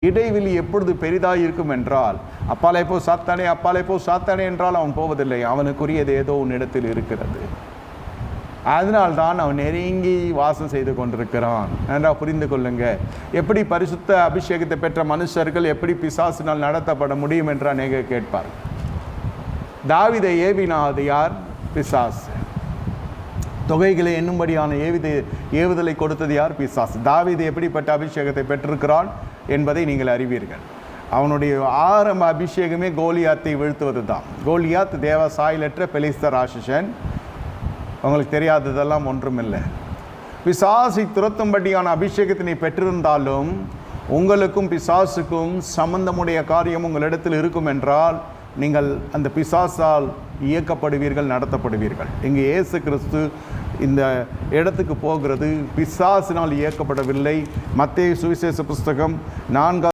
இடைவெளி எப்பொழுது பெரிதாக இருக்கும் என்றால், அப்பாலே போ சாத்தானே, அப்பாலே போ சாத்தானே என்றால் அவன் போவதில்லை. அவனுக்குரியது ஏதோ உன்னிடத்தில் இருக்கிறது. அதனால்தான் அவன் நெருங்கி வாசம் செய்து கொண்டிருக்கிறான். நன்றாக புரிந்து கொள்ளுங்க. எப்படி பரிசுத்த அபிஷேகத்தை பெற்ற மனுஷர்கள் எப்படி பிசாசினால் நடத்தப்பட முடியும் என்று அநேகர் கேட்பார். தாவீதை ஏவினாது யார்? பிசாசு. தொகைகளை எண்ணும்படியான ஏவுதலை கொடுத்தது யார்? பிசாசு. தாவீது எப்படிப்பட்ட அபிஷேகத்தை பெற்றிருக்கிறான் என்பதை நீங்கள் அறிவீர்கள். அவனுடைய ஆரம்ப அபிஷேகமே கோலியாத்தை வீழ்த்துவது தான். கோலியாத் தேவ சாயலற்ற பெலிஸ்தர் ராட்சசன். உங்களுக்கு தெரியாததெல்லாம் ஒன்றுமில்லை. பிசாசை துரத்தும்படியான அபிஷேகத்தினை பெற்றிருந்தாலும் உங்களுக்கும் பிசாசுக்கும் சம்பந்தமுடைய காரியம் உங்களிடத்தில் இருக்கும் என்றால் நீங்கள் அந்த பிசாசால் இயக்கப்படுவீர்கள், நடத்தப்படுவீர்கள். இங்கே இயேசு கிறிஸ்து இந்த இடத்துக்கு போகிறது பிசாசினால் இயக்கப்படவில்லை. மத்தேயு சுவிசேஷ புஸ்தகம் 4